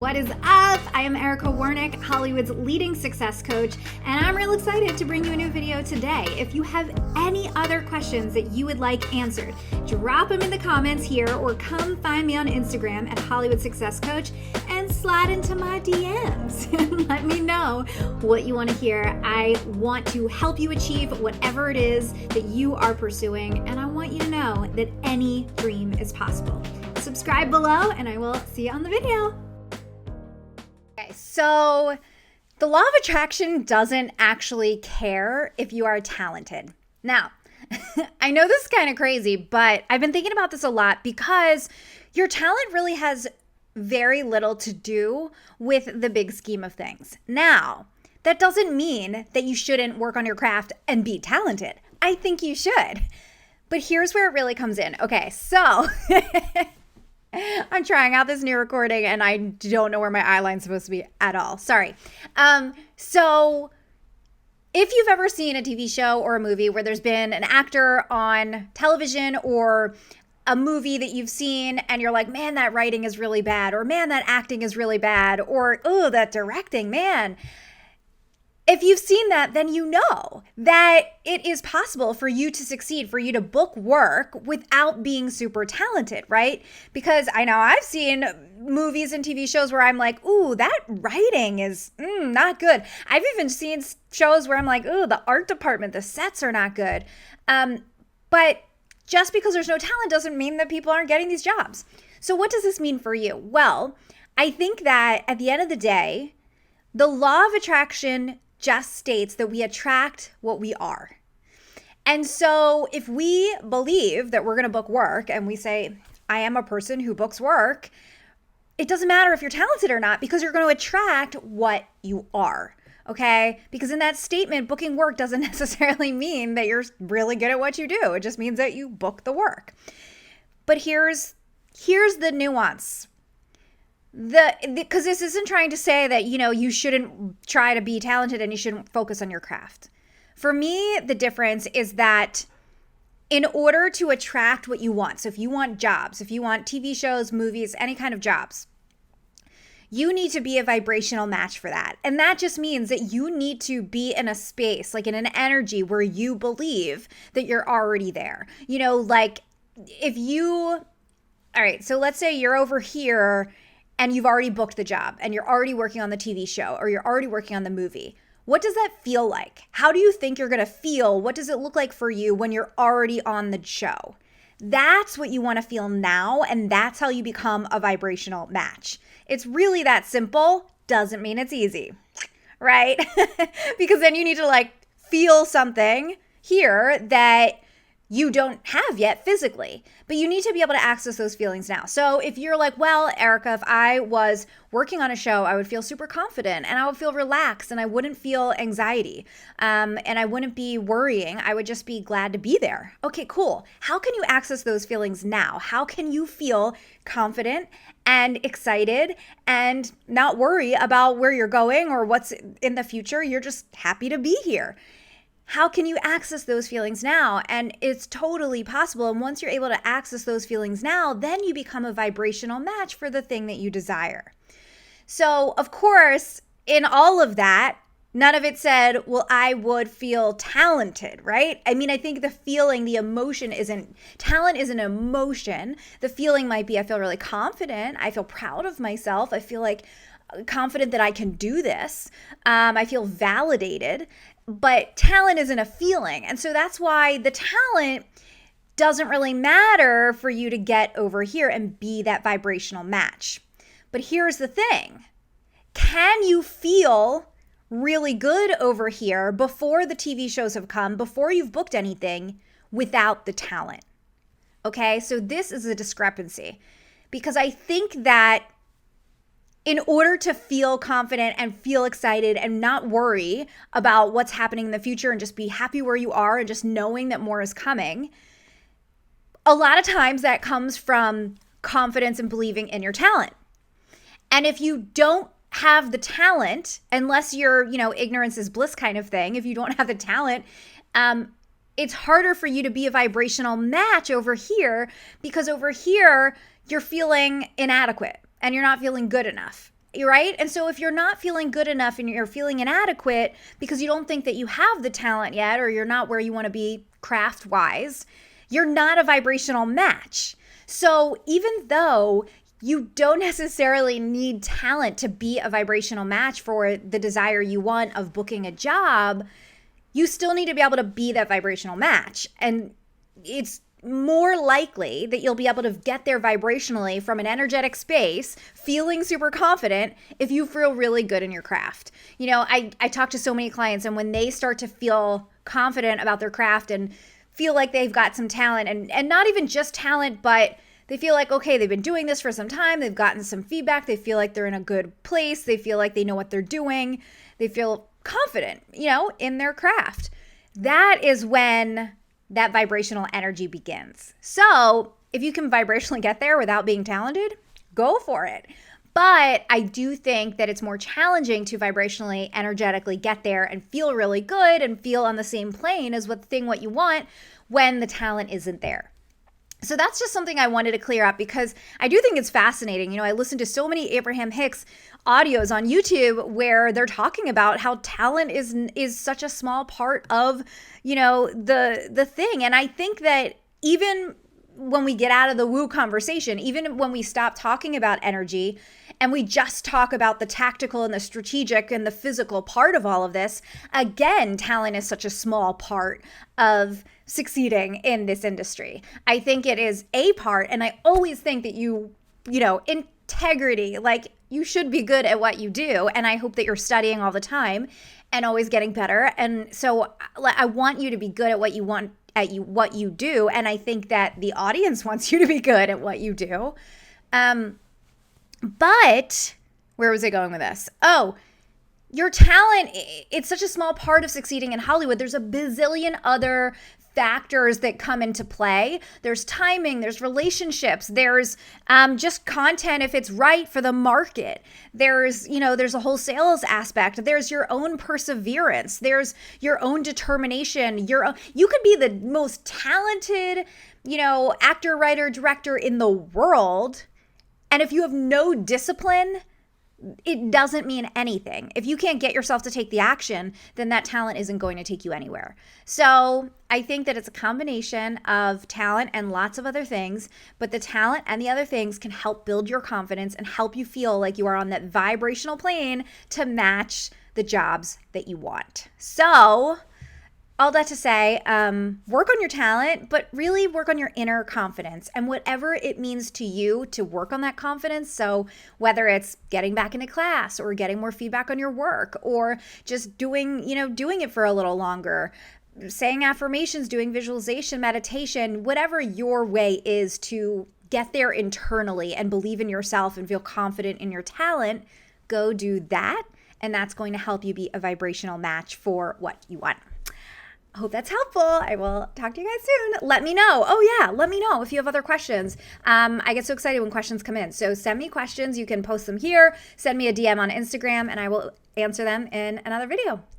What is up? I am Erica Warnick, Hollywood's leading success coach, and I'm real excited to bring you a new video today. If you have any other questions that you would like answered, drop them in the comments here or come find me on Instagram at Hollywood Success Coach and slide into my DMs and let me know what you want to hear. I want to help you achieve whatever it is that you are pursuing, and I want you to know that any dream is possible. Subscribe below, and I will see you on the video. So the law of attraction doesn't actually care if you are talented. Now, I know this is kind of crazy, but I've been thinking about this a lot because your talent really has very little to do with the big scheme of things. Now, that doesn't mean that you shouldn't work on your craft and be talented. I think you should. But here's where it really comes in. Okay, so I'm trying out this new recording and I don't know where my eyeline's supposed to be at all. Sorry. So if you've ever seen a TV show or a movie where there's been an actor on television or a movie that you've seen and you're like, man, that writing is really bad, or man, that acting is really bad, or oh, that directing, man. If you've seen that, then you know that it is possible for you to succeed, for you to book work without being super talented, right? Because I know I've seen movies and TV shows where I'm like, ooh, that writing is not good. I've even seen shows where I'm like, ooh, the art department, the sets are not good. But just because there's no talent doesn't mean that people aren't getting these jobs. So what does this mean for you? Well, I think that at the end of the day, the law of attraction just states that we attract what we are. And so if we believe that we're going to book work and we say, I am a person who books work, it doesn't matter if you're talented or not because you're going to attract what you are. Okay? Because in that statement, booking work doesn't necessarily mean that you're really good at what you do. It just means that you book the work. But here's the nuance. Because this isn't trying to say that, you shouldn't try to be talented and you shouldn't focus on your craft. For me, the difference is that in order to attract what you want, so if you want jobs, if you want TV shows, movies, any kind of jobs, you need to be a vibrational match for that. And that just means that you need to be in a space, like in an energy where you believe that you're already there. Like all right, so let's say you're over here and you've already booked the job and you're already working on the TV show or you're already working on the movie. What does that feel like? How do you think you're going to feel? What does it look like for you when you're already on the show? That's what you want to feel now, and that's how you become a vibrational match. It's really that simple. Doesn't mean it's easy, right? Because then you need to feel something here that you don't have yet physically, but you need to be able to access those feelings now. So if you're like, well, Erica, if I was working on a show, I would feel super confident and I would feel relaxed and I wouldn't feel anxiety and I wouldn't be worrying. I would just be glad to be there. Okay, cool. How can you access those feelings now? How can you feel confident and excited and not worry about where you're going or what's in the future? You're just happy to be here. How can you access those feelings now? And it's totally possible. And once you're able to access those feelings now, then you become a vibrational match for the thing that you desire. So, of course, in all of that, none of it said, well, I would feel talented, right? I mean, I think the feeling, the emotion talent is an emotion. The feeling might be, I feel really confident. I feel proud of myself. I feel confident that I can do this. I feel validated. But talent isn't a feeling. And so that's why the talent doesn't really matter for you to get over here and be that vibrational match. But here's the thing. Can you feel really good over here before the TV shows have come, before you've booked anything, without the talent? Okay, so this is a discrepancy because I think that in order to feel confident and feel excited and not worry about what's happening in the future and just be happy where you are and just knowing that more is coming, a lot of times that comes from confidence and believing in your talent. And if you don't have the talent, unless you're, ignorance is bliss kind of thing, if you don't have the talent, it's harder for you to be a vibrational match over here because over here you're feeling inadequate and you're not feeling good enough. right? And so if you're not feeling good enough and you're feeling inadequate because you don't think that you have the talent yet, or you're not where you want to be craft wise, you're not a vibrational match. So even though you don't necessarily need talent to be a vibrational match for the desire you want of booking a job, you still need to be able to be that vibrational match. And it's more likely that you'll be able to get there vibrationally from an energetic space, feeling super confident, if you feel really good in your craft. You know, I talk to so many clients, and when they start to feel confident about their craft and feel like they've got some talent, and not even just talent, but they feel like, okay, they've been doing this for some time, they've gotten some feedback, they feel like they're in a good place, they feel like they know what they're doing, they feel confident, you know, in their craft. That is when that vibrational energy begins. So if you can vibrationally get there without being talented, go for it. But I do think that it's more challenging to vibrationally, energetically get there and feel really good and feel on the same plane as what you want when the talent isn't there. So that's just something I wanted to clear up, because I do think it's fascinating. You know, I listened to so many Abraham Hicks audios on YouTube where they're talking about how talent is such a small part of, you know, the thing. And I think that even when we get out of the woo conversation, even when we stop talking about energy and we just talk about the tactical and the strategic and the physical part of all of this, again, talent is such a small part of succeeding in this industry. I think it is a part, and I always think that you know, integrity, like you should be good at what you do. And I hope that you're studying all the time and always getting better. And so I want you to be good at what you want, what you do. And I think that the audience wants you to be good at what you do. But where was I going with this? Oh, your talent, it's such a small part of succeeding in Hollywood. There's a bazillion other factors that come into play. There's timing, there's relationships, there's just content if it's right for the market. There's, you know, there's a whole sales aspect. There's your own perseverance. There's your own determination. You could be the most talented, you know, actor, writer, director in the world, and if you have no discipline, it doesn't mean anything. If you can't get yourself to take the action, then that talent isn't going to take you anywhere. So I think that it's a combination of talent and lots of other things, but the talent and the other things can help build your confidence and help you feel like you are on that vibrational plane to match the jobs that you want. So all that to say, work on your talent, but really work on your inner confidence and whatever it means to you to work on that confidence. So whether it's getting back into class or getting more feedback on your work or just doing it for a little longer, saying affirmations, doing visualization, meditation, whatever your way is to get there internally and believe in yourself and feel confident in your talent, go do that. And that's going to help you be a vibrational match for what you want. I hope that's helpful. I will talk to you guys soon. Let me know. Oh yeah, let me know if you have other questions. I get so excited when questions come in. So send me questions. You can post them here. Send me a DM on Instagram and I will answer them in another video.